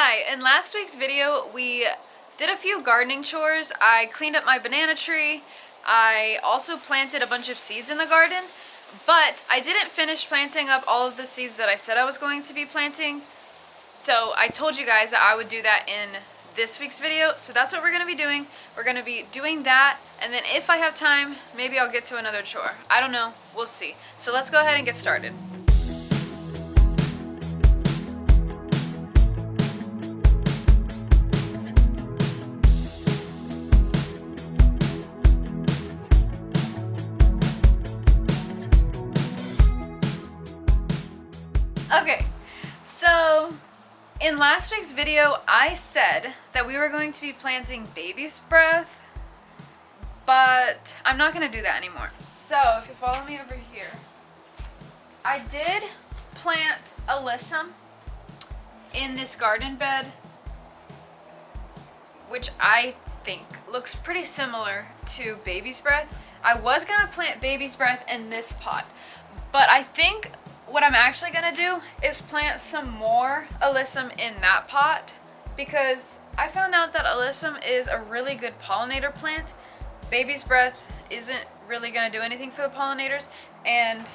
Hi, in last week's video we did a few gardening chores. I cleaned up my banana tree. I also planted a bunch of seeds in the garden, but I didn't finish planting up all of the seeds that I said I was going to be planting. So I told you guys that I would do that in this week's video. So that's what we're going to be doing. We're going to be doing that, and then if I have time, maybe I'll get to another chore. I don't know. We'll see. So let's go ahead and get started. Okay, so in last week's video, I said that we were going to be planting baby's breath, but I'm not going to do that anymore. So if you follow me over here, I did plant alyssum in this garden bed, which I think looks pretty similar to baby's breath. I was going to plant baby's breath in this pot, but I think what I'm actually gonna do is plant some more alyssum in that pot, because I found out that alyssum is a really good pollinator plant. Baby's breath isn't really gonna do anything for the pollinators, and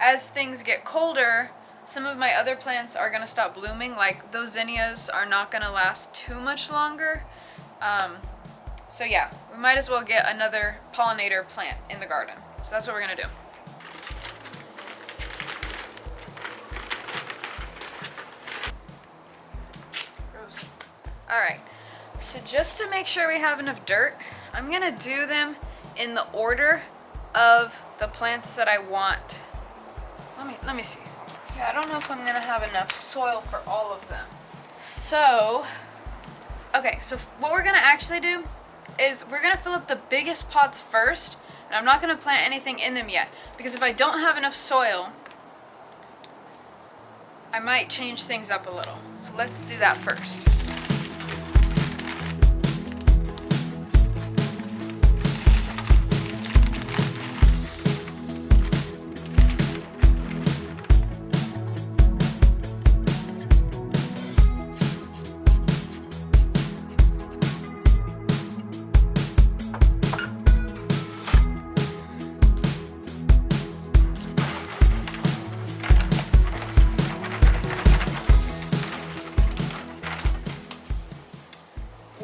as things get colder, some of my other plants are gonna stop blooming. Like those zinnias are not gonna last too much longer. So yeah, we might as well get another pollinator plant in the garden. So that's what we're gonna do. Alright, so just to make sure we have enough dirt, I'm going to do them in the order of the plants that I want. Let me see. Yeah, I don't know if I'm going to have enough soil for all of them. So, okay, so what we're going to actually do is we're going to fill up the biggest pots first, and I'm not going to plant anything in them yet, because if I don't have enough soil, I might change things up a little. So let's do that first.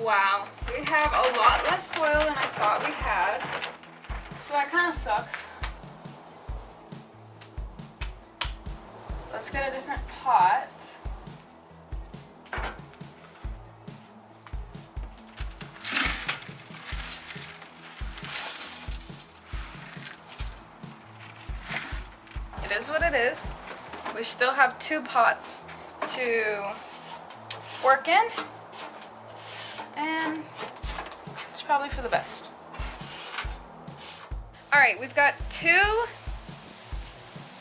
Wow, we have a lot less soil than I thought we had, so that kind of sucks. Let's get a different pot. It is what it is. We still have 2 pots to work in, and it's probably for the best. Alright, we've got 2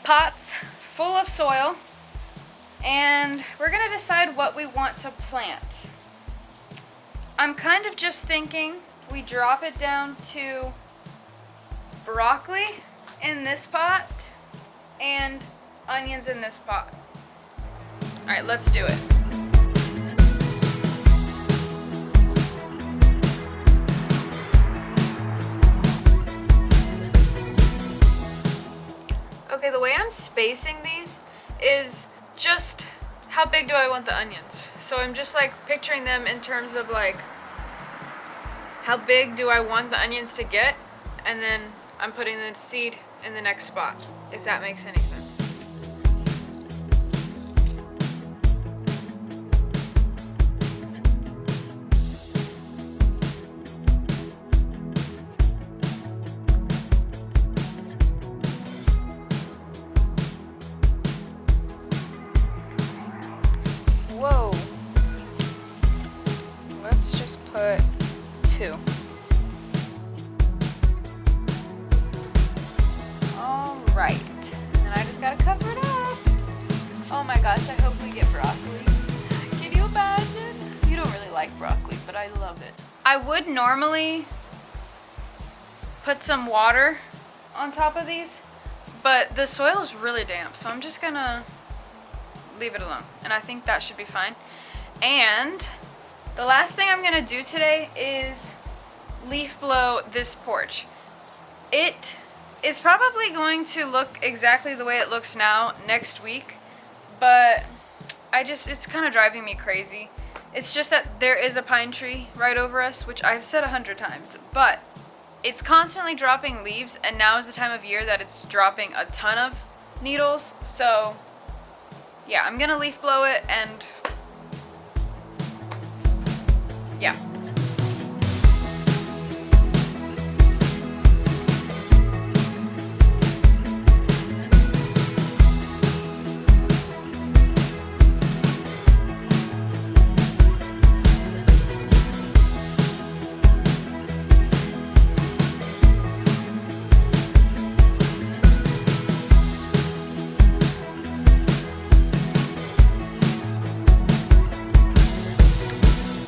pots full of soil, and we're gonna decide what we want to plant. I'm kind of just thinking we drop it down to broccoli in this pot and onions in this pot. Alright, let's do it. Okay, the way I'm spacing these is just how big do I want the onions. So I'm just like picturing them in terms of like how big do I want the onions to get, and then I'm putting the seed in the next spot, if that makes any sense. Whoa. Let's just put 2. Alright. And then I just gotta cover it up. Oh my gosh, I hope we get broccoli. Can you imagine? You don't really like broccoli, but I love it. I would normally put some water on top of these, but the soil is really damp, so I'm just gonna leave it alone, and I think that should be fine. And the last thing I'm gonna do today is leaf blow this porch. It is probably going to look exactly the way it looks now next week, but it's kind of driving me crazy. It's just that there is a pine tree right over us, which I've said 100 times, but it's constantly dropping leaves, and now is the time of year that it's dropping a ton of needles. So yeah, I'm gonna leaf blow it, and yeah.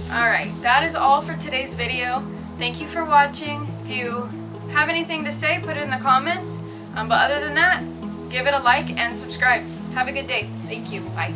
Alright, that is all for today's video. Thank you for watching. If you have anything to say, put it in the comments. But other than that, give it a like and subscribe. Have a good day. Thank you. Bye.